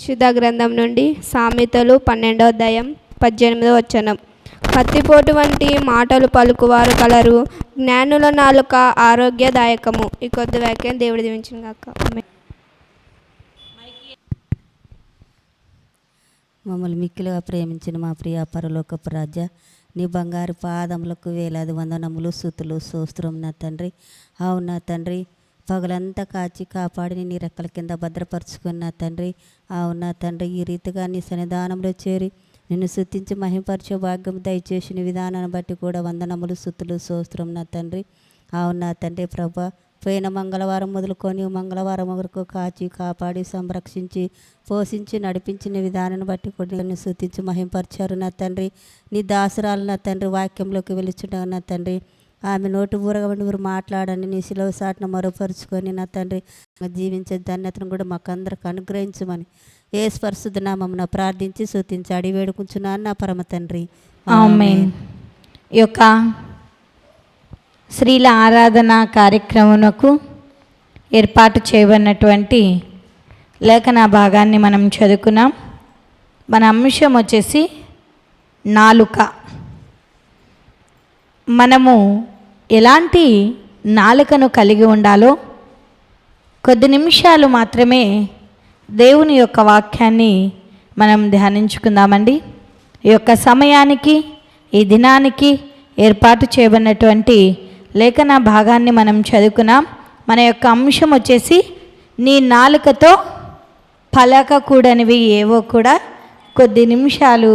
పరిశుద్ధ గ్రంథం నుండి సామెతలు 12వ అధ్యాయం 18వ వచనం. కత్తిపోటు వంటి మాటలు పలుకువారు కలరు, జ్ఞానుల నాలుక ఆరోగ్యదాయకము. ఈ కొద్ది వాక్యం దేవుడి దీవించిన గాక. మమ్మల్ని మిక్కిలుగా ప్రేమించిన మా ప్రియ పరలోకపు రాజా, నీ బంగారు పాదములకు వేలాది వందనములు, స్తుతులు, స్తోత్రం నా తండ్రి. అవునా తండ్రి, పగలంతా కాచి కాపాడి నీ రెక్కల కింద భద్రపరుచుకున్న తండ్రి. అవునా తండ్రి, ఈ రీతిగా నీ సన్నిధానంలో చేరి నిన్ను స్తుతించి మహింపరచే భాగ్యం దయచేసిన విధానాన్ని బట్టి కూడా వందనములు, స్తుతులు, స్తోత్రం నా తండ్రి. అవునా తండ్రి ప్రభా, పోయిన మంగళవారం మొదలుకొని మంగళవారం వరకు కాచి కాపాడి సంరక్షించి పోషించి నడిపించిన విధానాన్ని బట్టి కూడా నిన్ను స్తుతించి మహింపరిచారు నా తండ్రి. నీ దాసురాలు నా తండ్రి వాక్యంలోకి వెలుచుండగా నా తండ్రి, ఆమె నోటి ఊరగా మీరు మాట్లాడండి, నీ శిలువ సాటును మరుపరుచుకొని నా తండ్రి జీవించే ధన్యతను కూడా మాకు అందరికి అనుగ్రహించమని యేసు పరిశుద్ధ నామమున ప్రార్థించి స్తుతించి అడిగి వేడుకుంటున్నాను నా పరమ తండ్రి. ఆమేన్. ఈ యొక్క స్త్రీల ఆరాధన కార్యక్రమమునకు ఏర్పాటు చేయబడినటువంటి లేఖన భాగాన్ని మనం చదువుకున్నాం. మన అంశం వచ్చేసి నాలుక. మనము ఎలాంటి నాలుకను కలిగి ఉండాలో కొద్ది నిమిషాలు మాత్రమే దేవుని యొక్క వాక్యాన్ని మనం ధ్యానించుకుందామండి. ఈ యొక్క సమయానికి, ఈ దినానికి ఏర్పాటు చేయబడినటువంటి లేఖన భాగాన్ని మనం చదువుకున్నాం. మన యొక్క అంశం వచ్చేసి నీ నాలుకతో పలకకూడనివి ఏవో కూడా కొద్ది నిమిషాలు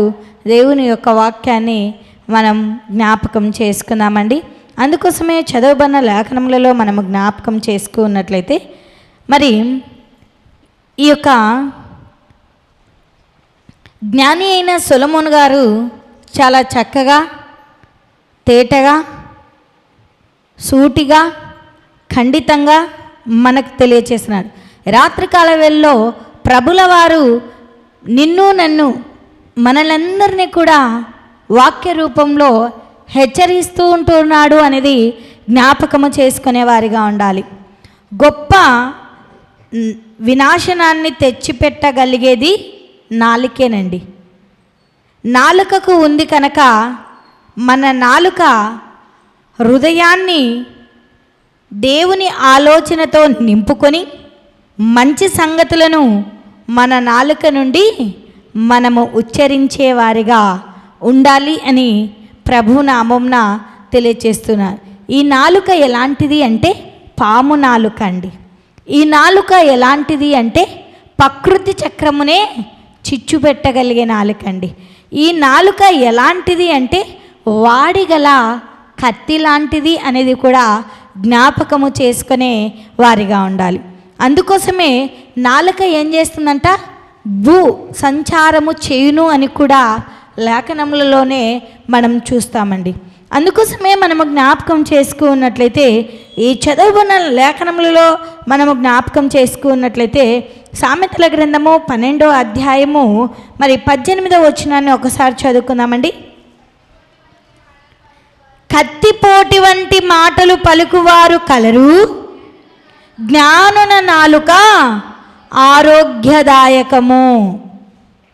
దేవుని యొక్క వాక్యాన్ని మనం జ్ఞాపకం చేసుకుందామండి. అందుకోసమే చదవబడిన లేఖనములలో మనము జ్ఞాపకం చేసుకున్నట్లయితే, మరి ఈ యొక్క జ్ఞాని అయిన సొలొమోను గారు చాలా చక్కగా, తేటగా, సూటిగా, ఖండితంగా మనకు తెలియచేసినాడు. రాత్రికాల వేళలో ప్రభుల వారు నిన్ను నన్ను మనలందరినీ కూడా వాక్య రూపంలో హెచ్చరిస్తూ ఉంటున్నాడు అనేది జ్ఞాపకము చేసుకునేవారిగా ఉండాలి. గొప్ప వినాశనాన్ని తెచ్చిపెట్టగలిగేది నాలుకేనండి. నాలుకకు ఉంది కనుక మన నాలుక హృదయాన్ని దేవుని ఆలోచనతో నింపుకొని మంచి సంగతులను మన నాలుక నుండి మనము ఉచ్చరించేవారిగా ఉండాలి అని ప్రభు నామంన తెలియచేస్తున్నారు. ఈ నాలుక ఎలాంటిది అంటే పాము నాలుక అండి. ఈ నాలుక ఎలాంటిది అంటే ప్రకృతి చక్రమునే చిచ్చు పెట్టగలిగే నాలుక అండి. ఈ నాలుక ఎలాంటిది అంటే వాడిగల కత్తి లాంటిది అనేది కూడా జ్ఞాపకము చేసుకునే వారిగా ఉండాలి. అందుకోసమే నాలుక ఏం చేస్తుందంట, భూ సంచారము చేయును అని కూడా లేఖనములలోనే మనం చూస్తామండి. అందుకోసమే మనము జ్ఞాపకం చేసుకున్నట్లయితే, ఈ చదువున్న లేఖనములలో మనము జ్ఞాపకం చేసుకున్నట్లయితే సామెతల గ్రంథము 12వ అధ్యాయము మరి 18వ వచనాన్ని ఒకసారి చదువుకుందామండి. కత్తిపోటి వంటి మాటలు పలుకువారు కలరు, జ్ఞానుల నాలుక ఆరోగ్యదాయకము.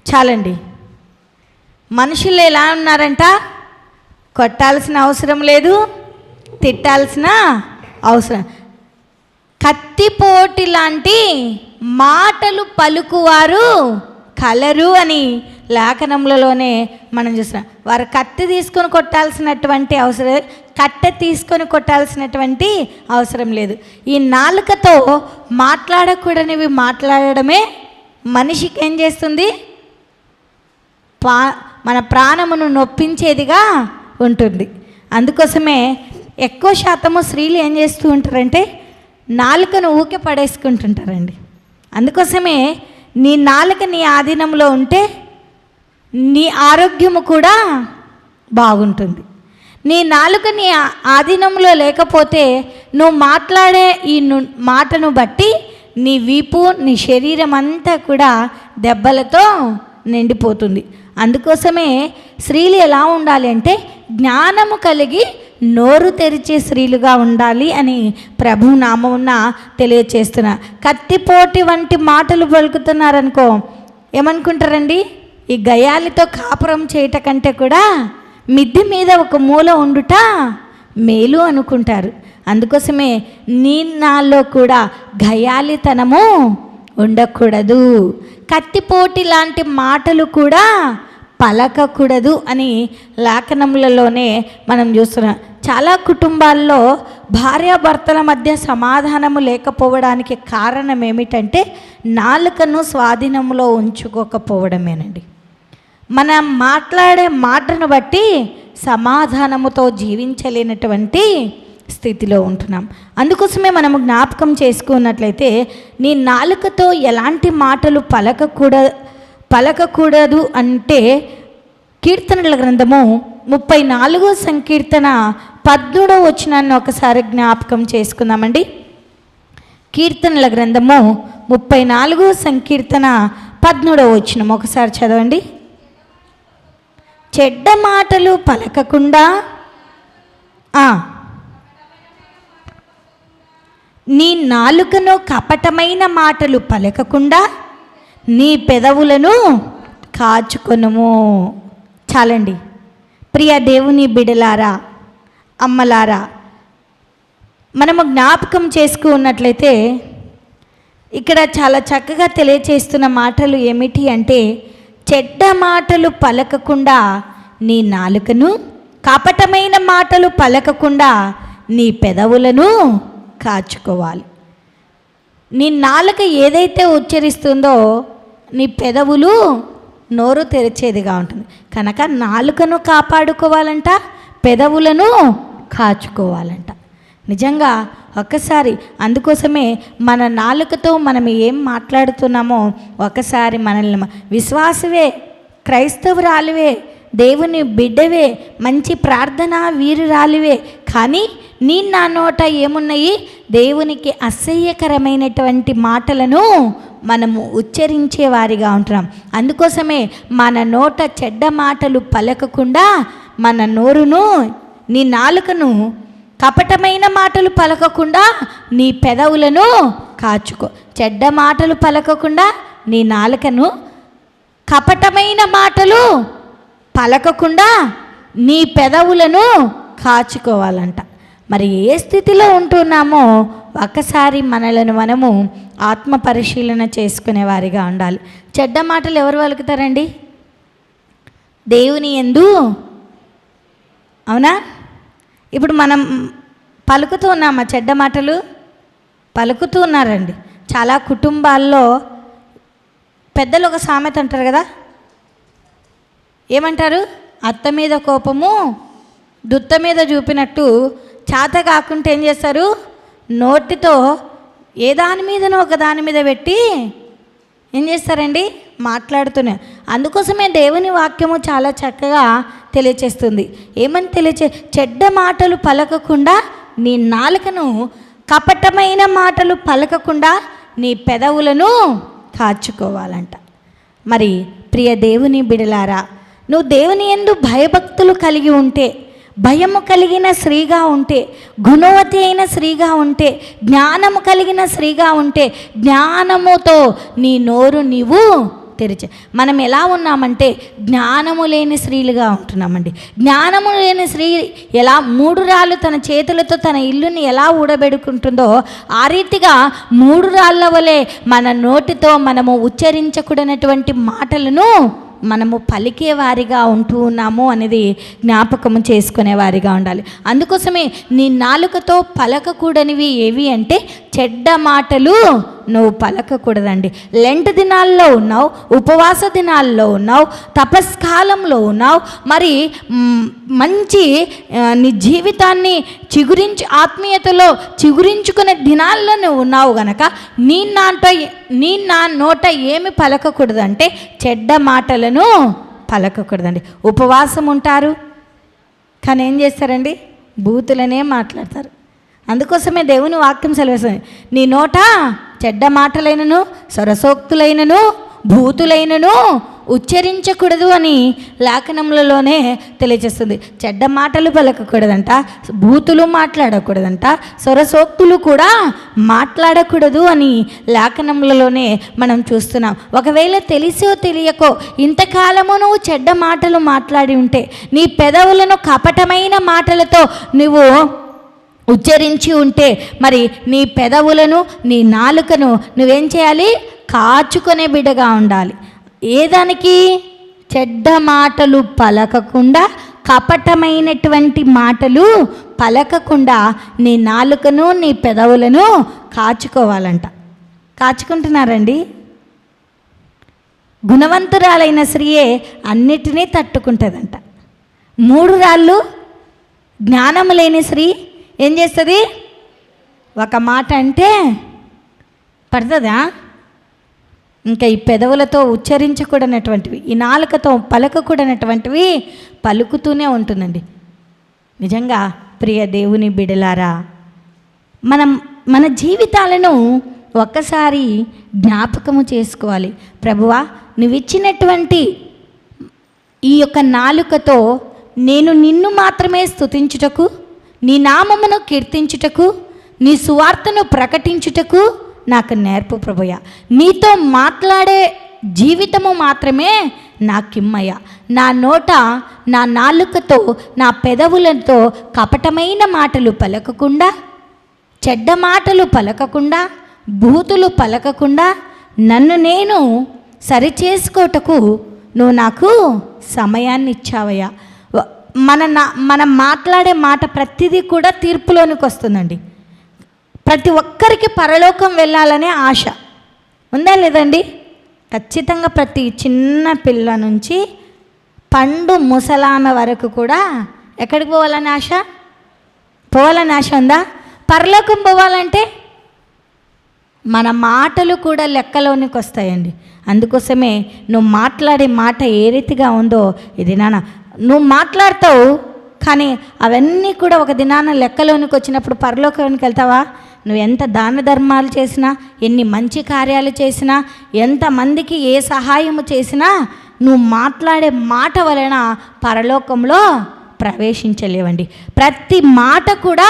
చాలండి. మనుషులు ఎలా ఉన్నారంట, కొట్టాల్సిన అవసరం లేదు, తిట్టాల్సిన అవసరం. కత్తిపోటి లాంటి మాటలు పలుకువారు కలరు అని లేఖనములలోనే మనం చూస్తున్నాం. వారు కత్తి తీసుకొని కొట్టాల్సినటువంటి అవసరం, కట్టె తీసుకొని కొట్టాల్సినటువంటి అవసరం లేదు. ఈ నాలుకతో మాట్లాడకూడనివి మాట్లాడడమే మనిషికి ఏం చేస్తుంది, మన ప్రాణమును నొప్పించేదిగా ఉంటుంది. అందుకోసమే ఎక్కువ శాతము స్త్రీలు ఏం చేస్తూ ఉంటారంటే నాలుకను ఊకే పడేసుకుంటుంటారండి. అందుకోసమే నీ నాలుక నీ ఆధీనంలో ఉంటే నీ ఆరోగ్యము కూడా బాగుంటుంది. నీ నాలుక నీ ఆధీనంలో లేకపోతే నువ్వు మాట్లాడే ఈ మాటను బట్టి నీ వీపు, నీ శరీరం అంతా కూడా దెబ్బలతో నిండిపోతుంది. అందుకోసమే స్త్రీలు ఎలా ఉండాలి అంటే జ్ఞానము కలిగి నోరు తెరిచే స్త్రీలుగా ఉండాలి అని ప్రభు నామమున తెలియచేస్తున్నా. కత్తిపోటి వంటి మాటలు పలుకుతున్నారనుకో, ఏమనుకుంటారండి, ఈ గయాలితో కాపురం చేయట కంటే కూడా మిద్దె మీద ఒక మూల ఉండుట మేలు అనుకుంటారు. అందుకోసమే నాలో కూడా గయాలితనము ఉండకూడదు, కత్తిపోటి లాంటి మాటలు కూడా పలకకూడదు అని లేఖనములలోనే మనం చూస్తున్నాం. చాలా కుటుంబాల్లో భార్యాభర్తల మధ్య సమాధానము లేకపోవడానికి కారణం ఏమిటంటే నాలుకను స్వాధీనంలో ఉంచుకోకపోవడమేనండి. మనం మాట్లాడే మాటను బట్టి సమాధానముతో జీవించలేనటువంటి స్థితిలో ఉంటున్నాం. అందుకోసమే మనము జ్ఞాపకం చేసుకున్నట్లయితే నీ నాలుకతో ఎలాంటి మాటలు పలకకూడదు అంటే కీర్తనల గ్రంథము 34వ సంకీర్తన 18వ వచనాన్ని ఒకసారి జ్ఞాపకం చేసుకుందామండి. కీర్తనల గ్రంథము 34వ సంకీర్తన 18వ వచనం ఒకసారి చదవండి. చెడ్డ మాటలు పలకకుండా నీ నాలుకను కపటమైన మాటలు పలకకుండా నీ పెదవులను కాచుకొనుము. చాలండి. ప్రియ దేవుని బిడలారా, అమ్మలారా, మనము జ్ఞాపకం చేసుకున్నట్లయితే ఇక్కడ చాలా చక్కగా తెలియచేస్తున్న మాటలు ఏమిటి అంటే చెడ్డ మాటలు పలకకుండా నీ నాలుకను, కపటమైన మాటలు పలకకుండా నీ పెదవులను కాచుకోవాలి. నీ నాలుక ఏదైతే ఉచ్చరిస్తుందో నీ పెదవులు నోరు తెరిచేదిగా ఉంటుంది. కనుక నాలుకను కాపాడుకోవాలంట, పెదవులను కాచుకోవాలంట. నిజంగా ఒక్కసారి అందుకోసమే మన నాలుకతో మనం ఏం మాట్లాడుతున్నామో ఒకసారి మనల్ని విశ్వాసవే, క్రైస్తవురాలివే, దేవుని బిడ్డవే, మంచి ప్రార్థన వీరురాలివే, కానీ నా నోట ఏమున్నాయి? దేవునికి అసహ్యకరమైనటువంటి మాటలను మనము ఉచ్చరించే వారిగా ఉంటున్నాం. అందుకోసమే మన నోట చెడ్డ మాటలు పలకకుండా మన నోరును, నీ నాలుకను, కపటమైన మాటలు పలకకుండా నీ పెదవులను కాచుకో. చెడ్డ మాటలు పలకకుండా నీ నాలుకను, కపటమైన మాటలు పలకకుండా నీ పెదవులను కాచుకోవాలంట. మరి ఏ స్థితిలో ఉంటున్నామో ఒక్కసారి మనలను మనము ఆత్మ పరిశీలన చేసుకునే వారిగా ఉండాలి. చెడ్డ మాటలు ఎవరు పలుకుతారండి? దేవుని యందు, అవునా? ఇప్పుడు మనం పలుకుతూ ఉన్నామా చెడ్డ మాటలు? పలుకుతూ ఉన్నారండి. చాలా కుటుంబాల్లో పెద్దలు ఒక సామెత అంటారు కదా, ఏమంటారు? అత్త మీద కోపము దుత్త మీద చూపినట్టు చేత కాకుంటే ఏం చేస్తారు? నోటితో ఏ దాని మీదనో ఒక దాని మీద పెట్టి ఏం చేస్తారండి? మాట్లాడుతూనే. అందుకోసమే దేవుని వాక్యము చాలా చక్కగా తెలియచేస్తుంది. ఏమని చెడ్డ మాటలు పలకకుండా నీ నాలుకను, కపటమైన మాటలు పలకకుండా నీ పెదవులను కాచుకోవాలంట. మరి ప్రియ దేవుని బిడలారా, నువ్వు దేవుని యందు భయభక్తులు కలిగి ఉంటే, భయము కలిగిన స్త్రీగా ఉంటే, గుణవతి అయిన స్త్రీగా ఉంటే, జ్ఞానము కలిగిన స్త్రీగా ఉంటే, జ్ఞానముతో నీ నోరు నీవు తెరిచే. మనం ఎలా ఉన్నామంటే జ్ఞానము లేని స్త్రీలుగా ఉంటున్నామండి. జ్ఞానము లేని స్త్రీ ఎలా 3 రాళ్ళు తన చేతులతో తన ఇల్లుని ఎలా ఊడబెడుకుంటుందో ఆ రీతిగా 3 రాళ్ళ వలె మన నోటితో మనము ఉచ్చరించకూడనటువంటి మాటలను మనము పలికేవారిగా ఉంటూ ఉన్నాము అనేది జ్ఞాపకము చేసుకునేవారిగా ఉండాలి. అందుకోసమే నీ నాలుకతో పలకకూడనివి ఏవి అంటే చెడ్డ మాటలు నువ్వు పలకకూడదండి. లెంట్ దినాల్లో ఉన్నావు, ఉపవాస దినాల్లో ఉన్నావు, తపస్కాలంలో ఉన్నావు, మరి మంచి నీ జీవితాన్ని ఆత్మీయతలో చిగురించుకునే దినాల్లో నువ్వు ఉన్నావు గనక నీ నా నోట ఏమి పలకకూడదంటే చెడ్డ మాటలను పలకకూడదండి. ఉపవాసం ఉంటారు కానీ ఏం చేస్తారండి? బూతులనే మాట్లాడతారు. అందుకోసమే దేవుని వాక్యం సెలవుస్తుంది, నీ నోట చెడ్డ మాటలైనను, సరసోక్తులైనను, భూతులైనను ఉచ్చరించకూడదు అని లేఖనములలోనే తెలియజేస్తుంది. చెడ్డ మాటలు పలకకూడదంట, బూతులు మాట్లాడకూడదంట, సొరసోక్తులు కూడా మాట్లాడకూడదు అని లేఖనములలోనే మనం చూస్తున్నాం. ఒకవేళ తెలిసో తెలియకో ఇంతకాలము నువ్వు చెడ్డ మాటలు మాట్లాడి ఉంటే, నీ పెదవులను కపటమైన మాటలతో నువ్వు ఉచ్చరించి ఉంటే, మరి నీ పెదవులను, నీ నాలుకను నువ్వేం చేయాలి? కాచుకునే బిడ్డగా ఉండాలి. ఏదానికి? చెడ్డ మాటలు పలకకుండా, కపటమైనటువంటి మాటలు పలకకుండా నీ నాలుకను, నీ పెదవులను కాచుకోవాలంట. కాచుకుంటున్నారండి? గుణవంతురాలైన స్త్రీయే అన్నిటినీ తట్టుకుంటుందంట. 3 రాళ్ళు జ్ఞానం లేని స్త్రీ ఏం చేస్తుంది? ఒక మాట అంటే పడుతుందా? ఇంకా ఈ పెదవులతో ఉచ్చరించకూడనటువంటివి, ఈ నాలుకతో పలకకూడనటువంటివి పలుకుతూనే ఉంటుందండి. నిజంగా ప్రియ దేవుని బిడలారా, మన జీవితాలను ఒక్కసారి జ్ఞాపకము చేసుకోవాలి. ప్రభువా, నువ్వు ఇచ్చినటువంటి ఈ యొక్క నాలుకతో నేను నిన్ను మాత్రమే స్తుతించుటకు, నీ నామమును కీర్తించుటకు, నీ సువార్తను ప్రకటించుటకు నాకు నేర్పు ప్రభుయా. నీతో మాట్లాడే జీవితము మాత్రమే నాకిమ్మయ్య. నా నోట, నా నాలుకతో, నా పెదవులతో కపటమైన మాటలు పలకకుండా, చెడ్డ మాటలు పలకకుండా, బూతులు పలకకుండా నన్ను నేను సరిచేసుకోటకు నువ్వు నాకు సమయాన్ని ఇచ్చావయ్యా. మనం మాట్లాడే మాట ప్రతిదీ కూడా తీర్పులోనికి వస్తుందండి. ప్రతి ఒక్కరికి పరలోకం వెళ్ళాలనే ఆశ ఉందా లేదండి? ఖచ్చితంగా ప్రతి చిన్న పిల్ల నుంచి పండు ముసలామె వరకు కూడా ఎక్కడికి పోవాలని ఆశ? పోవాలని ఆశ ఉందా? పరలోకం పోవాలంటే మన మాటలు కూడా లెక్కలోనికి వస్తాయండి. అందుకోసమే నువ్వు మాట్లాడే మాట ఏ రీతిగా ఉందో ఇది నాన్న, నువ్వు మాట్లాడతావు కానీ అవన్నీ కూడా ఒక దినాన లెక్కలోనికి వచ్చినప్పుడు పరలోకానికి వెళ్తావా? నువ్వు ఎంత దాన ధర్మాలు చేసినా, ఎన్ని మంచి కార్యాలు చేసినా, ఎంతమందికి ఏ సహాయము చేసినా నువ్వు మాట్లాడే మాట వలన పరలోకంలో ప్రవేశించలేవండి. ప్రతి మాట కూడా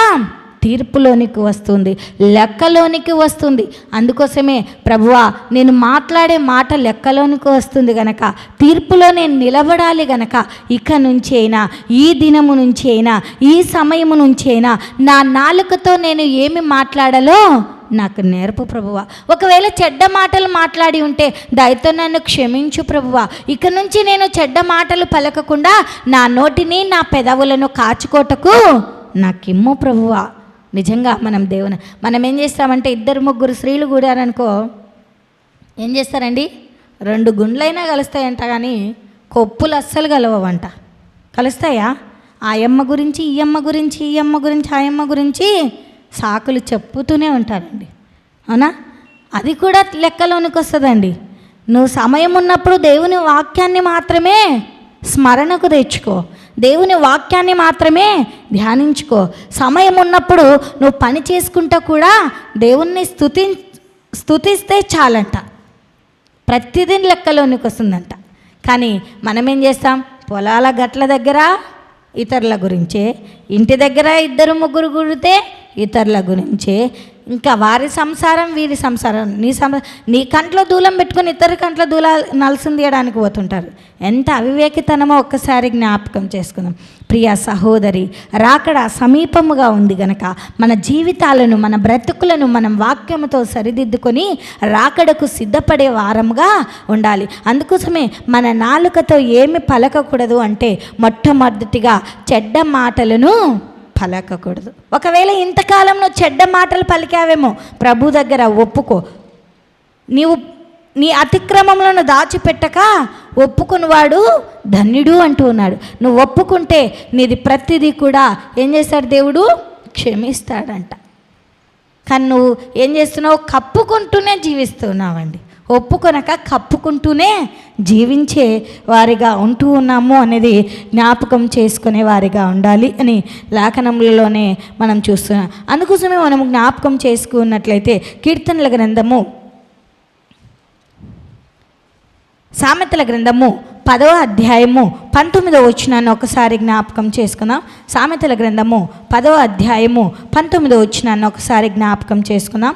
తీర్పులోనికి వస్తుంది, లెక్కలోనికి వస్తుంది. అందుకోసమే ప్రభువా, నేను మాట్లాడే మాట లెక్కలోనికి వస్తుంది గనక, తీర్పులో నేను నిలబడాలి గనక, ఇక నుంచి అయినా, ఈ దినము నుంచి అయినా, ఈ సమయము నుంచి అయినా నా నాలుకతో నేను ఏమి మాట్లాడాలో నాకు నేర్పు ప్రభువా. ఒకవేళ చెడ్డ మాటలు మాట్లాడి ఉంటే దయతో నన్ను క్షమించు ప్రభువా. ఇక నుంచి నేను చెడ్డ మాటలు పలకకుండా నా నోటిని, నా పెదవులను కాచుకోటకు నాకిమ్ము ప్రభువా. నిజంగా మనం ఏం చేస్తామంటే, 2-3 స్త్రీలు కూడారనుకో ఏం చేస్తారండి? 2 గుండ్లైనా కలుస్తాయంట, కానీ కొప్పులు అస్సలు కలవంట. కలుస్తాయా? ఆ అమ్మ గురించి, ఈ అమ్మ గురించి, ఈ అమ్మ గురించి, ఆ అమ్మ గురించి సాకులు చెప్పుతూనే ఉంటారండి. అవునా? అది కూడా లెక్కలోనికి వస్తుందండి. నువ్వు సమయం ఉన్నప్పుడు దేవుని వాక్యాన్ని మాత్రమే స్మరణకు తెచ్చుకో, దేవుని వాక్యాన్ని మాత్రమే ధ్యానించుకో. సమయం ఉన్నప్పుడు నువ్వు పని చేసుకుంటూ కూడా దేవుణ్ణి స్తుతిస్తే చాలంట. ప్రతిదీ లెక్కలోనికి వస్తుందంట. కానీ మనం ఏం చేస్తాం? పొలాల గట్ల దగ్గర ఇతరుల గురించే, ఇంటి దగ్గర 2-3 గుడితే ఇతరుల గురించే, ఇంకా వారి సంసారం, వీరి సంసారం, నీ కంట్లో దూలం పెట్టుకొని ఇతర కంట్లో నలసం తీయడానికి పోతుంటారు. ఎంత అవివేకితనమో ఒక్కసారి జ్ఞాపకం చేసుకుందాం. ప్రియ సహోదరి, రాకడ సమీపముగా ఉంది గనక మన జీవితాలను, మన బ్రతుకులను మనం వాక్యముతో సరిదిద్దుకొని రాకడకు సిద్ధపడే వారముగా ఉండాలి. అందుకోసమే మన నాలుకతో ఏమి పలకకూడదు అంటే, మొట్టమొదటిగా చెడ్డ మాటలను పలకకూడదు. ఒకవేళ ఇంతకాలం నువ్వు చెడ్డ మాటలు పలికావేమో, ప్రభు దగ్గర ఒప్పుకో. నీ అతిక్రమములను దాచిపెట్టక ఒప్పుకునివాడు ధన్యుడు అంటూ ఉన్నాడు. నువ్వు ఒప్పుకుంటే నీది ప్రతిదీ కూడా ఏం చేస్తాడు? దేవుడు క్షమిస్తాడంట. కానీ నువ్వు ఏం చేస్తున్నావు? కప్పుకుంటూనే జీవిస్తున్నావండి. ఒప్పుకొనక కప్పుకుంటూనే జీవించే వారిగా ఉంటూ ఉన్నాము అనేది జ్ఞాపకం చేసుకునే వారిగా ఉండాలి అని లేఖనములలోనే మనం చూస్తున్నాం. అందుకోసమే మనం జ్ఞాపకం చేసుకున్నట్లయితే కీర్తనల గ్రంథము సామెతల గ్రంథము 10వ అధ్యాయము 19వ వచనాన్ని ఒకసారి జ్ఞాపకం చేసుకుందాం. సామెతల గ్రంథము 10వ అధ్యాయము 19వ వచనాన్ని ఒకసారి జ్ఞాపకం చేసుకుందాం.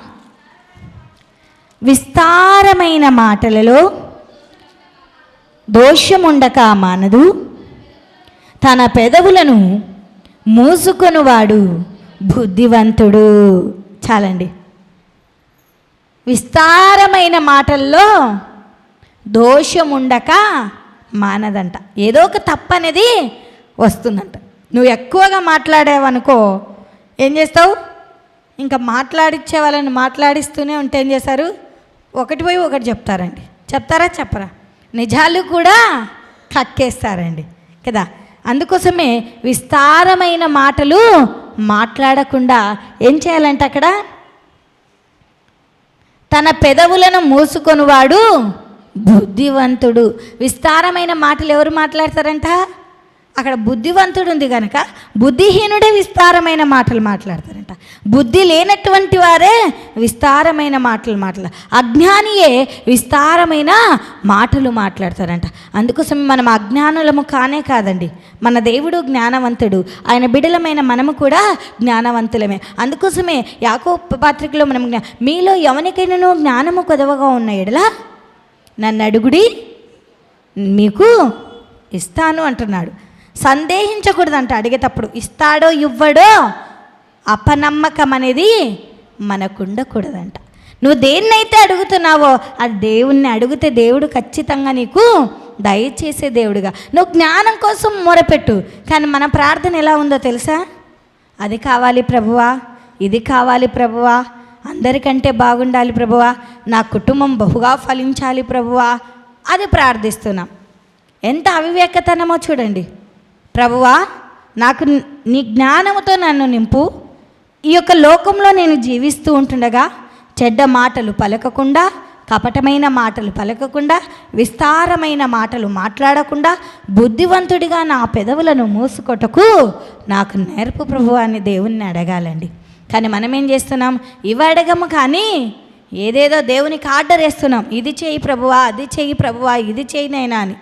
విస్తారమైన మాటలలో దోషముండక మానదు, తన పెదవులను మూసుకొనువాడు బుద్ధివంతుడు. చాలండి. విస్తారమైన మాటల్లో దోషముండక మానదంట. ఏదో ఒక తప్పు అనేది వస్తుందంట. నువ్వు ఎక్కువగా మాట్లాడావనుకో ఏం చేస్తావు? ఇంకా మాట్లాడిచ్చే వాళ్ళని మాట్లాడిస్తూనే ఉంటే ఏం చేస్తారు? ఒకటి పోయి ఒకటి చెప్తారండి. చెప్తారా చెప్పరా? నిజాలు కూడా కక్కేస్తారండి కదా. అందుకోసమే విస్తారమైన మాటలు మాట్లాడకుండా ఏం చేయాలంటే అక్కడ తన పెదవులను మూసుకొనివాడు బుద్ధివంతుడు. విస్తారమైన మాటలు ఎవరు మాట్లాడతారంట? అక్కడ బుద్ధివంతుడు ఉంది కనుక బుద్ధిహీనుడే విస్తారమైన మాటలు మాట్లాడతారంట. బుద్ధి లేనటువంటి వారే విస్తారమైన మాటలు అజ్ఞానియే విస్తారమైన మాటలు మాట్లాడతారంట. అందుకోసం మనం అజ్ఞానులము కాదండి. మన దేవుడు జ్ఞానవంతుడు, ఆయన బిడలమైన మనము కూడా జ్ఞానవంతులమే. అందుకోసమే యాకోబు పత్రికలో మనం మీలో ఎవరికైనా జ్ఞానము కొదవగా ఉన్న ఎడల నన్ను అడుగుడి మీకు ఇస్తాను అంటున్నాడు. సందేహించకూడదంట. అడిగేటప్పుడు ఇస్తాడో ఇవ్వడో అపనమ్మకం అనేది మనకుండకూడదంట. నువ్వు దేన్నైతే అడుగుతున్నావో అది దేవుణ్ణి అడిగితే దేవుడు ఖచ్చితంగా నీకు దయచేసే దేవుడుగా. నువ్వు జ్ఞానం కోసం మొరపెట్టు. కానీ మన ప్రార్థన ఎలా ఉందో తెలుసా? అది కావాలి ప్రభువా, ఇది కావాలి ప్రభువా, అందరికంటే బాగుండాలి ప్రభువా, నా కుటుంబం బహుగా ఫలించాలి ప్రభువా, అది ప్రార్థిస్తున్నాం. ఎంత అవివేకతనమో చూడండి. ప్రభువా నాకు నీ జ్ఞానముతో నన్ను నింపు, ఈ యొక్క లోకంలో నేను జీవిస్తూ ఉంటుండగా చెడ్డ మాటలు పలకకుండా, కపటమైన మాటలు పలకకుండా, విస్తారమైన మాటలు మాట్లాడకుండా బుద్ధివంతుడిగా నా పెదవులను మూసుకొటకు నాకు నేర్పు ప్రభువా అని దేవుణ్ణి అడగాలండి. కానీ మనం ఏం చేస్తున్నాం? ఇవి అడగము కానీ ఏదేదో దేవునికి ఆర్డర్ వేస్తున్నాం. ఇది చేయి ప్రభువా, అది చేయి ప్రభువా, ఇది చేయి నైనా అని.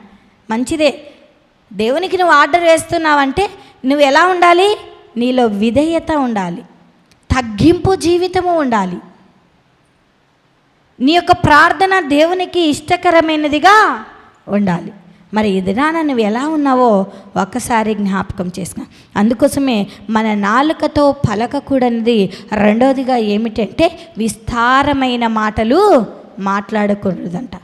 మంచిదే. దేవునికి నువ్వు ఆర్డర్ వేస్తున్నావంటే నువ్వు ఎలా ఉండాలి? నీలో విధేయత ఉండాలి, తగ్గింపు జీవితము ఉండాలి. నీ యొక్క ప్రార్థన దేవునికి ఇష్టకరమైనదిగా ఉండాలి. మరి ఎదురాన నువ్వు ఎలా ఉన్నావో ఒక్కసారి జ్ఞాపకం చేసుకున్నా. అందుకోసమే మన నాలుకతో పలకకూడనిది రెండోదిగా ఏమిటంటే విస్తారమైన మాటలు మాట్లాడకూడదంట.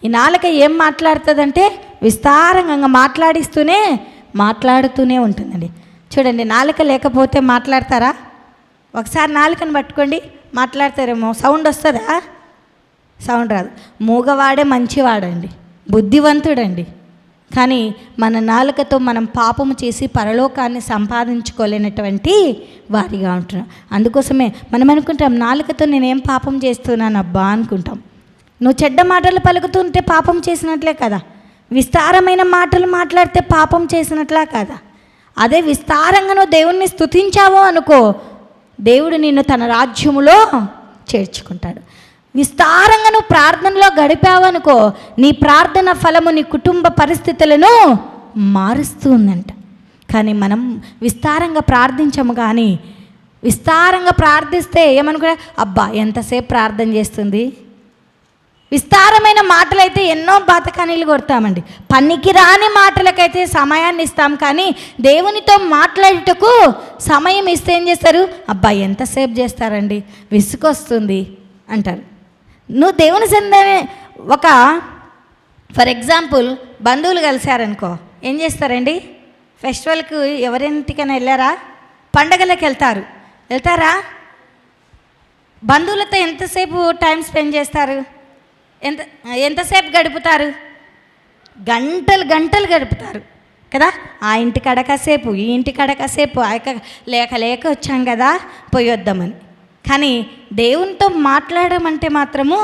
ఈ నాలుక ఏం మాట్లాడుతుందంటే విస్తారంగా మాట్లాడుతూనే ఉంటుందండి. చూడండి, నాలుక లేకపోతే మాట్లాడతారా? ఒకసారి నాలుకను పట్టుకోండి, మాట్లాడతారేమో. సౌండ్ వస్తుందా? సౌండ్ రాదు. మూగవాడే మంచివాడండి, బుద్ధివంతుడండి. కానీ మన నాలుకతో మనం పాపము చేసి పరలోకాన్ని సంపాదించుకోలేనటువంటి వారిగా ఉంటున్నాం. అందుకోసమే మనం అనుకుంటాం, నాలుకతో నేనేం పాపం చేస్తున్నాను అబ్బా అనుకుంటాం. నువ్వు చెడ్డ మాటలు పలుకుతుంటే పాపం చేసినట్లే కదా. విస్తారమైన మాటలు మాట్లాడితే పాపం చేసినట్లే కదా. అదే విస్తారంగా నువ్వు దేవుణ్ణి స్తుతించావో అనుకో, దేవుడు నిన్ను తన రాజ్యములో చేర్చుకుంటాడు. విస్తారంగా నువ్వు ప్రార్థనలో గడిపావనుకో, నీ ప్రార్థన ఫలము నీ కుటుంబ పరిస్థితులను మారుస్తూ ఉందంట. కానీ మనం విస్తారంగా ప్రార్థించము. కానీ విస్తారంగా ప్రార్థిస్తే ఏమనుకున్నా, అబ్బా ఎంతసేపు ప్రార్థన చేస్తుంది. విస్తారమైన మాటలైతే ఎన్నో బాతకానీలు కొడతామండి. పనికి రాని మాటలకైతే సమయాన్ని ఇస్తాం. కానీ దేవునితో మాట్లాడేటకు సమయం ఇస్తే ఏం చేస్తారు? అబ్బా ఎంతసేపు చేస్తారండి, విసుకొస్తుంది అంటారు. నువ్వు దేవుని సందనే ఫర్ ఎగ్జాంపుల్ బంధువులు కలిశారనుకో, ఏం చేస్తారండి? ఫెస్టివల్కి ఎవరింటికైనా వెళ్ళారా? పండగలకు వెళ్తారా? బంధువులతో ఎంతసేపు టైం స్పెండ్ చేస్తారు? ఎంతసేపు గడుపుతారు? గంటలు గడుపుతారు కదా. ఆ ఇంటికాడ కాసేపు, ఈ ఇంటికాడ కాసేపు, లేక వచ్చాం కదా పోయి వద్దామని. కానీ దేవునితో మాట్లాడమంటే మాత్రము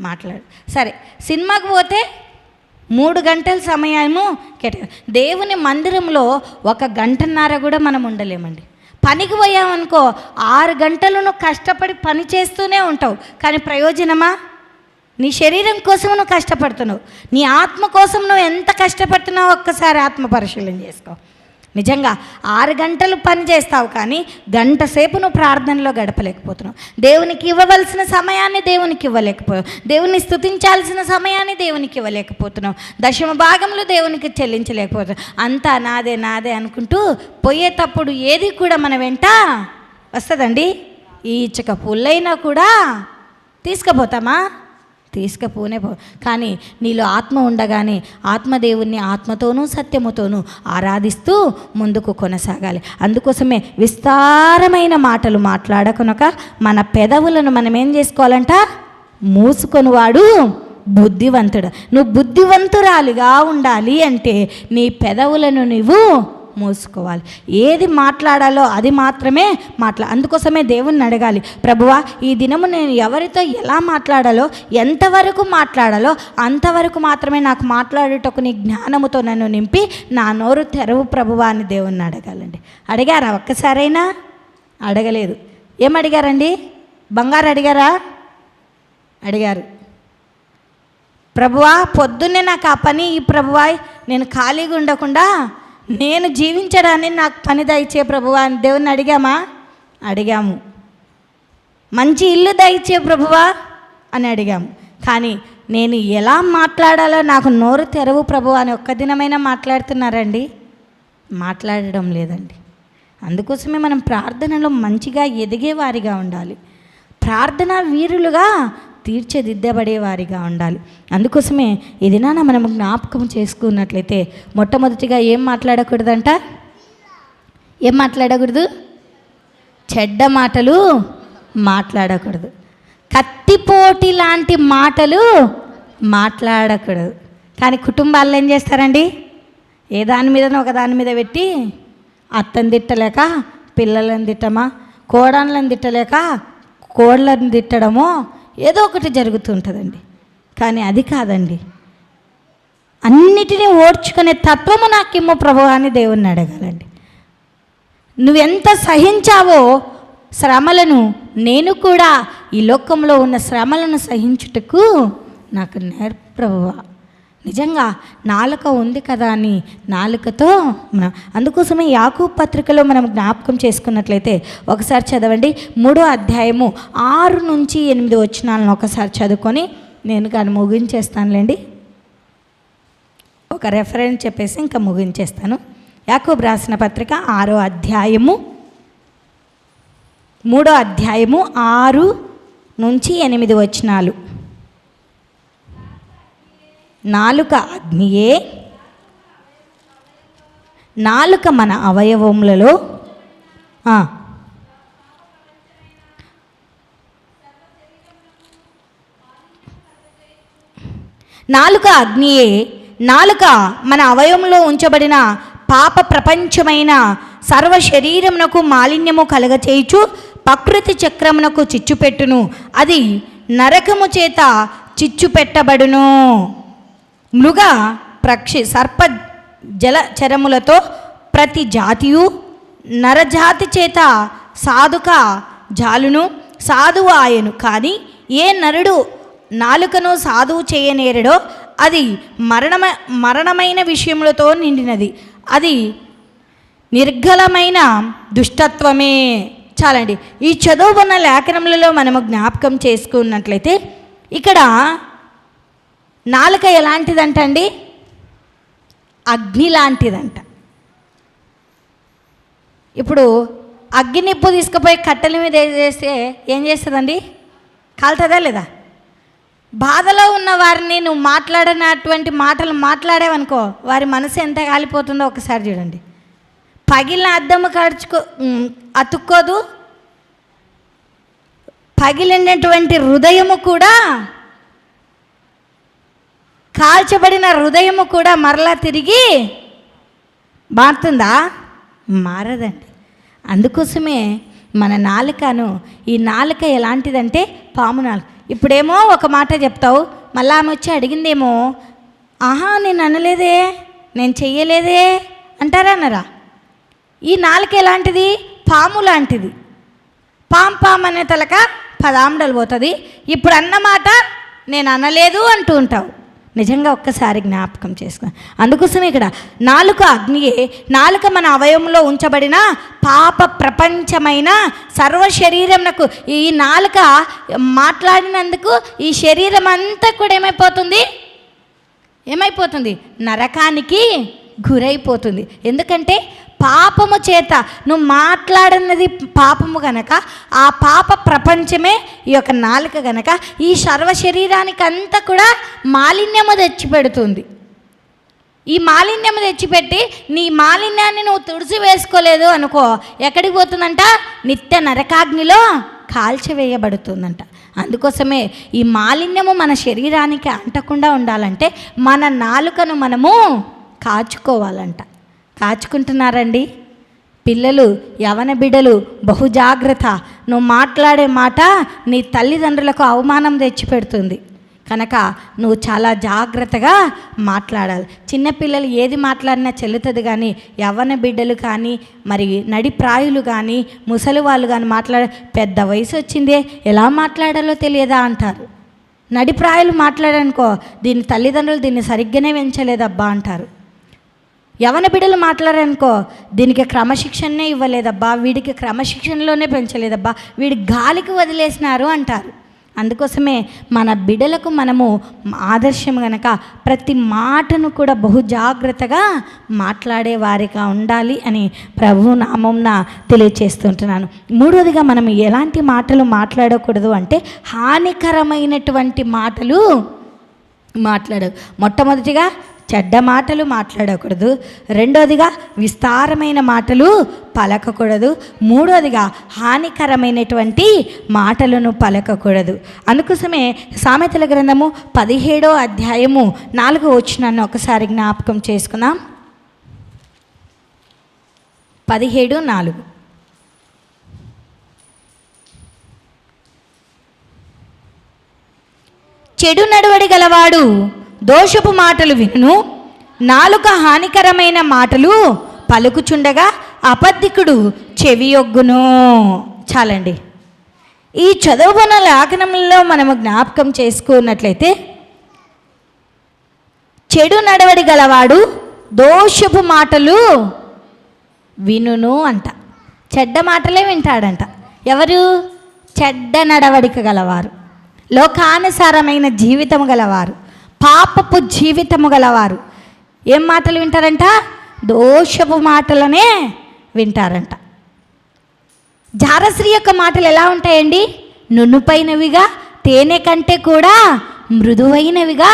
మాట్లాడు. సరే, సినిమాకి పోతే 3 గంటల సమయము దేవుని మందిరంలో 1 గంటన్నర కూడా మనం ఉండలేమండి. పనికి పోయామనుకో 6 గంటలను కష్టపడి పని చేస్తూనే ఉంటావు. కానీ ప్రయోజనమా? నీ శరీరం కోసం నువ్వు కష్టపడుతున్నావు, నీ ఆత్మ కోసం నువ్వు ఎంత కష్టపడుతున్నావు ఒక్కసారి ఆత్మ పరిశీలన చేసుకో. నిజంగా 6 గంటలు పని చేస్తావు, కానీ గంట సేపు నువ్వు ప్రార్థనలో గడపలేకపోతున్నావు. దేవునికి ఇవ్వవలసిన సమయాన్ని దేవునికి ఇవ్వలేకపోయావు, దేవుని స్తుతించాల్సిన సమయాన్ని దేవునికి ఇవ్వలేకపోతున్నావు, దశమ భాగంలో దేవునికి చెల్లించలేకపోతున్నావు. అంతా నాదే నాదే అనుకుంటూ పోయేటప్పుడు ఏది కూడా మన వెంట వస్తుందండి? ఈ ఇచ్చక పుల్లైనా కూడా తీసుకుపోతామా? తీసుకపోనే కానీ నీలో ఆత్మ ఉండగానే ఆత్మదేవుణ్ణి ఆత్మతోనూ సత్యముతోనూ ఆరాధిస్తూ ముందుకు కొనసాగాలి. అందుకోసమే విస్తారమైన మాటలు మాట్లాడకునక మన పెదవులను మనం ఏం చేసుకోవాలంట? మూసుకొనివాడు బుద్ధివంతుడు. నువ్వు బుద్ధివంతురాలిగా ఉండాలి అంటే నీ పెదవులను నువ్వు మూసుకోవాలి. ఏది మాట్లాడాలో అది మాత్రమే అందుకోసమే దేవుణ్ణి అడగాలి, ప్రభువా ఈ దినము నేను ఎవరితో ఎలా మాట్లాడాలో, ఎంతవరకు మాట్లాడాలో అంతవరకు మాత్రమే నాకు మాట్లాడేటకు నీ జ్ఞానముతో నన్ను నింపి నా నోరు తెరవు ప్రభువా అని దేవుణ్ణి అడగాలండి. అడిగారా ఒక్కసారైనా? అడగలేదు. ఏం అడిగారండి? బంగారు అడిగారా? అడిగారు. ప్రభువా పొద్దున్నే నాకు ఆ పని ఈ ప్రభువా, నేను ఖాళీగా ఉండకుండా నేను జీవించడానికి నాకు పని దయచే ప్రభువా అని దేవుణ్ణి అడిగామా? అడిగాము. మంచి ఇల్లు దయచే ప్రభువా అని అడిగాము. కానీ నేను ఎలా మాట్లాడాలో నాకు నోరు తెరవు ప్రభువా అని ఒక్క దినమైనా మాట్లాడుతున్నారండి? మాట్లాడడం లేదండి. అందుకోసమే మనం ప్రార్థనలో మంచిగా ఎదిగేవారిగా ఉండాలి, ప్రార్థన వీరులుగా తీర్చిదిద్దబడేవారిగా ఉండాలి. అందుకోసమే ఏదైనా మనం జ్ఞాపకం చేసుకున్నట్లయితే మొట్టమొదటిగా ఏం మాట్లాడకూడదంట? ఏం మాట్లాడకూడదు? చెడ్డ మాటలు మాట్లాడకూడదు, కత్తిపోటి లాంటి మాటలు మాట్లాడకూడదు. కానీ కుటుంబాల్లో ఏం చేస్తారండి? ఏ దాని మీదనో ఒక దాని మీద పెట్టి అత్తని తిట్టలేక పిల్లలను తిట్టమా, కోడళ్ళని తిట్టలేక కోళ్ళని తిట్టడమో ఏదో ఒకటి జరుగుతుంటుందండి. కానీ అది కాదండి. అన్నిటినీ ఓర్చుకునే తత్వము నాకేమో ప్రభువా అని దేవుణ్ణి అడగాలండి. నువ్వెంత సహించావో శ్రమలను, నేను కూడా ఈ లోకంలో ఉన్న శ్రమలను సహించుటకు నాకు నేర్పు ప్రభువా. నిజంగా నాలుక ఉంది కదా అని నాలుకతో అందుకోసమే యాకోబు పత్రికలో మనం జ్ఞాపకం చేసుకున్నట్లయితే ఒకసారి చదవండి. 3వ అధ్యాయము 6 నుంచి 8 వచనాలను ఒకసారి చదువుకొని నేను కానీ ముగించేస్తానులేండి. ఒక రెఫరెన్స్ చెప్పేసి ఇంకా ముగించేస్తాను. యాకోబు రాసిన పత్రిక 6వ అధ్యాయము 3వ అధ్యాయము 6 నుంచి 8 వచనాలు. నాలుక అగ్నియే, నాలుక మన అవయవములలో నాలుక అగ్నియే, నాలుక మన అవయవంలో ఉంచబడిన పాప ప్రపంచమైన సర్వ శరీరమునకు మాలిన్యము కలగచేయుచు ప్రకృతి చక్రమునకు చిచ్చుపెట్టును, అది నరకము చేత చిచ్చుపెట్టబడును. మృగ పక్షి సర్ప జలచరములతో ప్రతి జాతియు నరజాతి చేత సాధుక జాలును సాధువు ఆయను. కానీ ఏ నరుడు నాలుకను సాధువు చేయనేరడో అది మరణమైన విషయములతో నిండినది, అది నిర్గలమైన దుష్టత్వమే. చాలండి. ఈ చదువుకున్న లేఖనములలో మనము జ్ఞాపకం చేసుకున్నట్లయితే ఇక్కడ నాలుక ఎలాంటిదంటండి? అగ్ని లాంటిదంట. ఇప్పుడు అగ్గి నిప్పు తీసుకుపోయి కట్టెల మీద వేస్తే ఏం చేస్తుందండి? కాలుతుందా లేదా? బాధలో ఉన్న వారిని నువ్వు మాట్లాడినటువంటి మాటలు మాట్లాడేవనుకో, వారి మనసు ఎంత కాలిపోతుందో ఒకసారి చూడండి. పగిలిన అద్దము అతుక్కోదు, పగిలినటువంటి హృదయము కూడా, కాల్చబడిన హృదయము కూడా మరలా తిరిగి మారుతుందా? మారదండి. అందుకోసమే మన నాలుకను, ఈ నాలుక ఎలాంటిదంటే పాము నాలుక. ఇప్పుడేమో ఒక మాట చెప్తావు, మళ్ళీ ఆమె వచ్చి అడిగిందేమో, ఆహా నేను అనలేదే, నేను చెయ్యలేదే అంటారా అన్నరా? ఈ నాలుక ఎలాంటిది? పాము లాంటిది. పాము అనే తలక 10 ఆమడలు పోతుంది. ఇప్పుడు అన్నమాట నేను అనలేదు అంటూ ఉంటావు. నిజంగా ఒక్కసారి జ్ఞాపకం చేసుకో. అందుకోసం ఇక్కడ నాలుక అగ్నియే. నాలుక మన అవయవంలో ఉంచబడిన పాప ప్రపంచమైన సర్వ శరీరంకు ఈ నాలుక మాట్లాడినందుకు ఈ శరీరం అంతా కూడా ఏమైపోతుంది? నరకానికి గురైపోతుంది. ఎందుకంటే పాపము చేత నువ్వు మాట్లాడినది పాపము గనక, ఆ పాప ప్రపంచమే ఈ యొక్క నాలుక గనక ఈ సర్వ శరీరానికి అంతా కూడా మాలిన్యము తెచ్చిపెడుతుంది. ఈ మాలిన్యము తెచ్చిపెట్టి నీ మాలిన్యాన్ని నువ్వు తుడిచి వేసుకోలేదు అనుకో, ఎక్కడికి పోతుందంట? నిత్య నరకాగ్నిలో కాల్చివేయబడుతుందంట. అందుకోసమే ఈ మాలిన్యము మన శరీరానికి అంటకుండా ఉండాలంటే మన నాలుకను మనము కాచుకోవాలంట. కాచుకుంటున్నారండి పిల్లలు, యవన బిడ్డలు? బహు జాగ్రత్త. నువ్వు మాట్లాడే మాట నీ తల్లిదండ్రులకు అవమానం తెచ్చిపెడుతుంది కనుక నువ్వు చాలా జాగ్రత్తగా మాట్లాడాలి. చిన్నపిల్లలు ఏది మాట్లాడినా చెల్లుతుంది, కానీ యవ్వన బిడ్డలు కానీ మరి నడిప్రాయులు కానీ ముసలి వాళ్ళు కానీ పెద్ద వయసు వచ్చిందే ఎలా మాట్లాడాలో తెలియదా అంటారు. నడిప్రాయులు మాట్లాడనుకో, దీని తల్లిదండ్రులు దీన్ని సరిగ్గానే పెంచలేదబ్బా అంటారు. యవన బిడ్డలు మాట్లాడారనుకో, దీనికి క్రమశిక్షణనే ఇవ్వలేదబ్బా, వీడికి క్రమశిక్షణలోనే పెంచలేదబ్బా, వీడి గాలికి వదిలేసినారు అంటారు. అందుకోసమే మన బిడ్డలకు మనము ఆదర్శం గనక ప్రతి మాటను కూడా బహు జాగ్రత్తగా మాట్లాడే వారిగా ఉండాలి అని ప్రభు నామంన తెలియచేస్తుంటున్నాను. మూడవదిగా మనం ఎలాంటి మాటలు మాట్లాడకూడదు అంటే హానికరమైనటువంటి మాటలు మాట్లాడదు. మొట్టమొదటిగా చెడ్డ మాటలు మాట్లాడకూడదు. రెండోదిగా విస్తారమైన మాటలు పలకకూడదు. మూడోదిగా హానికరమైనటువంటి మాటలను పలకకూడదు. అందుకోసమే సామెతల గ్రంథము 17వ అధ్యాయము 4వ వచనాన్ని ఒకసారి జ్ఞాపకం చేసుకుందాం. 17:4. చెడు నడవడి గలవాడు దోషపు మాటలు వినును, నాలుక హానికరమైన మాటలు పలుకుచుండగా అబద్ధికుడు చెవియొగ్గును. చాలండి. ఈ చదువుకున్న లేఖనంలో మనము జ్ఞాపకం చేసుకున్నట్లయితే చెడు నడవడి గలవాడు దోషపు మాటలు వినును అంట. చెడ్డ మాటలే వింటాడంట. ఎవరు? చెడ్డ నడవడిక గలవారు, లోకానుసారమైన జీవితం గలవారు, పాపపు జీవితము గలవారు ఏం మాటలు వింటారంట? దోషపు మాటలనే వింటారంట. జారశ్రీ యొక్క మాటలు ఎలా ఉంటాయండి? నునుపైనవిగా, తేనె కంటే కూడా మృదువైనవిగా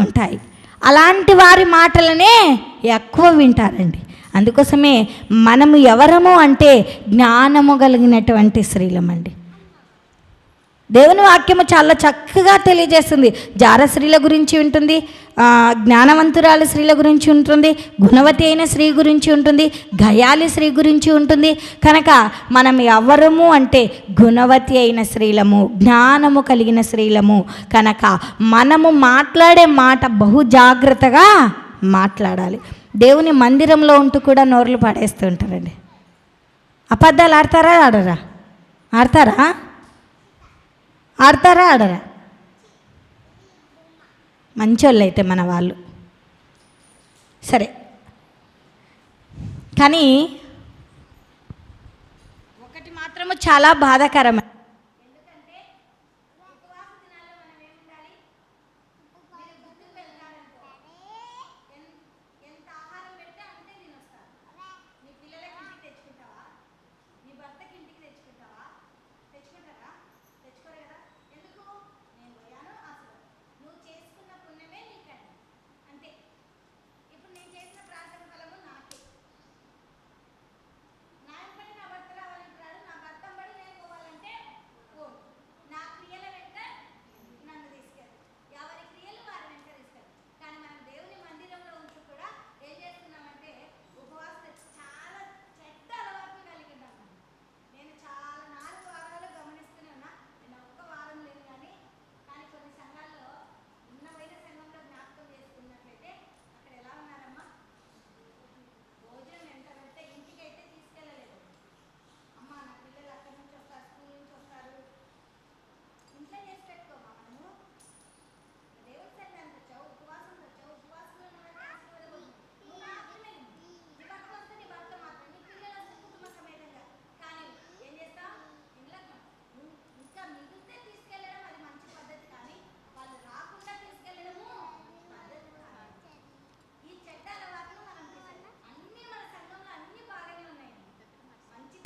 ఉంటాయి. అలాంటి వారి మాటలనే ఎక్కువ వింటారండి. అందుకోసమే మనము ఎవరము అంటే జ్ఞానము కలిగినటువంటి స్త్రీలమండి. దేవుని వాక్యము చాలా చక్కగా తెలియజేస్తుంది. జార స్త్రీల గురించి ఉంటుంది, జ్ఞానవంతురాల స్త్రీల గురించి ఉంటుంది, గుణవతి అయిన స్త్రీ గురించి ఉంటుంది, గయాలి స్త్రీ గురించి ఉంటుంది. కనుక మనం ఎవరము అంటే గుణవతి అయిన స్త్రీలము, జ్ఞానము కలిగిన స్త్రీలము. కనుక మనము మాట్లాడే మాట బహు జాగ్రత్తగా మాట్లాడాలి. దేవుని మందిరంలో ఉంటూ కూడా నోర్లు పడేస్తూ ఉంటారండి. అబద్ధాలు ఆడతారా? ఆడరా? మంచోళ్ళు అయితే మన వాళ్ళు. సరే, కానీ ఒకటి మాత్రము చాలా బాధాకరమే. నా భర్త బడి నేను పోవాలంటే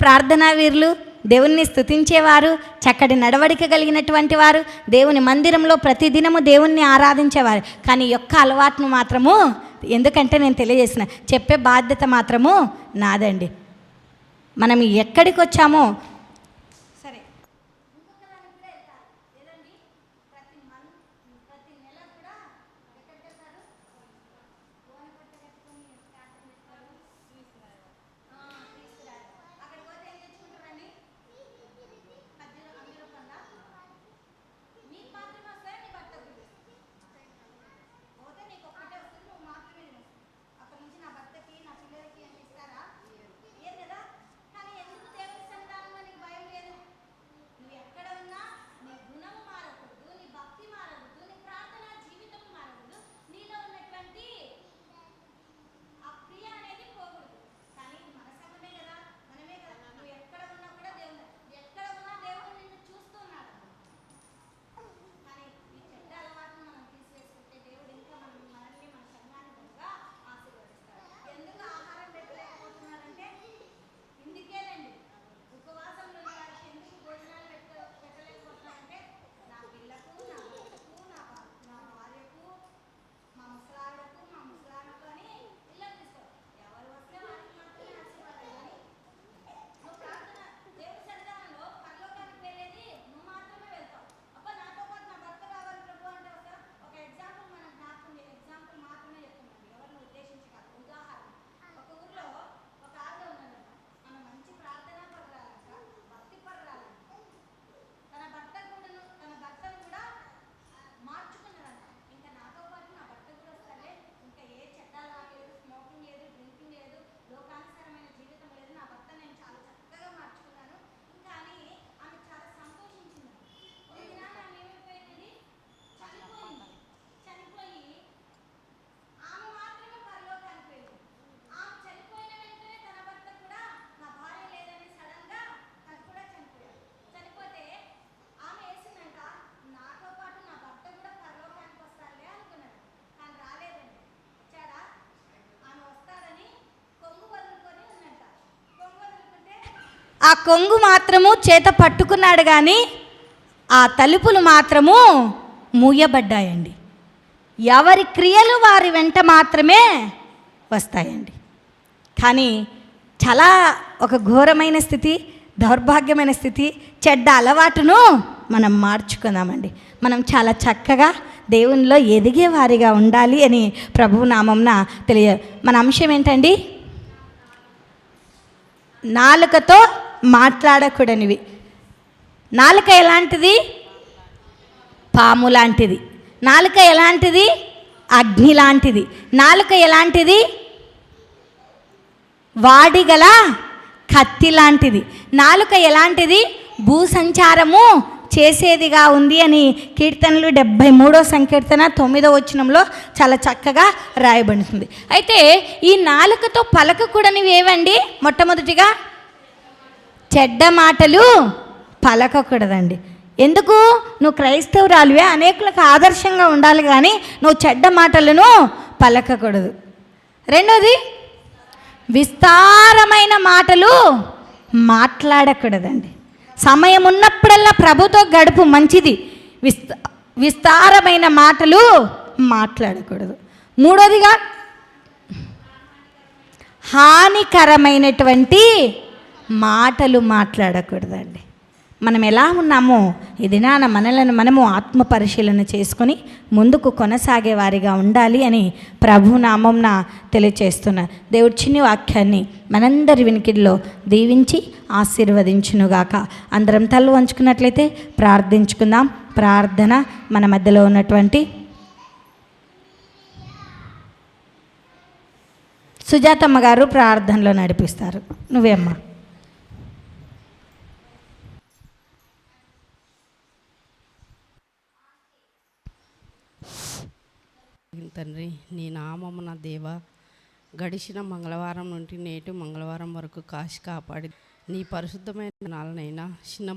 ప్రార్థనా వీరులు, దేవుణ్ణి స్తుతించేవారు, చక్కటి నడవడిక కలిగినటువంటి వారు, దేవుని మందిరంలో ప్రతిదినము దేవుణ్ణి ఆరాధించేవారు. కానీ ఈ యొక్క అలవాటును మాత్రము, ఎందుకంటే నేను తెలియజేసిన చెప్పే బాధ్యత మాత్రము నాదండి. మనం ఎక్కడికి వచ్చామో సరే ఆ కొంగు మాత్రము చేత పట్టుకున్నాడు, కానీ ఆ తలుపులు మాత్రము మూయబడ్డాయండి. ఎవరి క్రియలు వారి వెంట మాత్రమే వస్తాయండి. కానీ చాలా ఒక ఘోరమైన స్థితి, దౌర్భాగ్యమైన స్థితి, చెడ్డ అలవాటును మనం మార్చుకుందామండి. మనం చాలా చక్కగా దేవునిలో ఎదిగే వారిగా ఉండాలి అని ప్రభువు నామంన మన అంశం ఏంటండి? నాలుకతో మాట్లాడకూడనివి. నాలుక ఎలాంటిది? పాము లాంటిది. నాలుక ఎలాంటిది? అగ్ని లాంటిది. నాలుక ఎలాంటిది? వాడిగల కత్తి లాంటిది. నాలుక ఎలాంటిది? భూసంచారము చేసేదిగా ఉంది అని కీర్తనలు 73వ సంకీర్తన 9వ వచనంలో చాలా చక్కగా రాయబడుతుంది. అయితే ఈ నాలుకతో పలకకూడనివి ఏవండి? మొట్టమొదటిగా చెడ్డ మాటలు పలకకూడదండి. ఎందుకు? నువ్వు క్రైస్తవురాలివే, అనేకులకు ఆదర్శంగా ఉండాలి, కానీ నువ్వు చెడ్డ మాటలను పలకకూడదు. రెండోది, విస్తారమైన మాటలు మాట్లాడకూడదండి. సమయం ఉన్నప్పుడల్లా ప్రభుతో గడుపు, మంచిది. విస్తారమైన మాటలు మాట్లాడకూడదు. మూడోదిగా, హానికరమైనటువంటి మాటలు మాట్లాడకూడదండి. మనం ఎలా ఉన్నామో ఇది మనలను మనము ఆత్మ పరిశీలన చేసుకొని ముందుకు కొనసాగే వారిగా ఉండాలి అని ప్రభునామంన తెలియచేస్తున్నా. దేవుడి చిన్ని వాక్యాన్ని మనందరి వినికిడిలో దీవించి ఆశీర్వదించునుగాక. అందరం తల్లు వంచుకున్నట్లయితే ప్రార్థించుకుందాం. ప్రార్థన మన మధ్యలో ఉన్నటువంటి సుజాతమ్మ గారు ప్రార్థనలో నడిపిస్తారు. నువ్వేమ్మా. తండ్రి, నీ నామమున దేవా, గడిచిన మంగళవారం నుండి నేటి మంగళవారం వరకు కాశీ కాపాడి నీ పరిశుద్ధమైన నాలనైనా చిన్న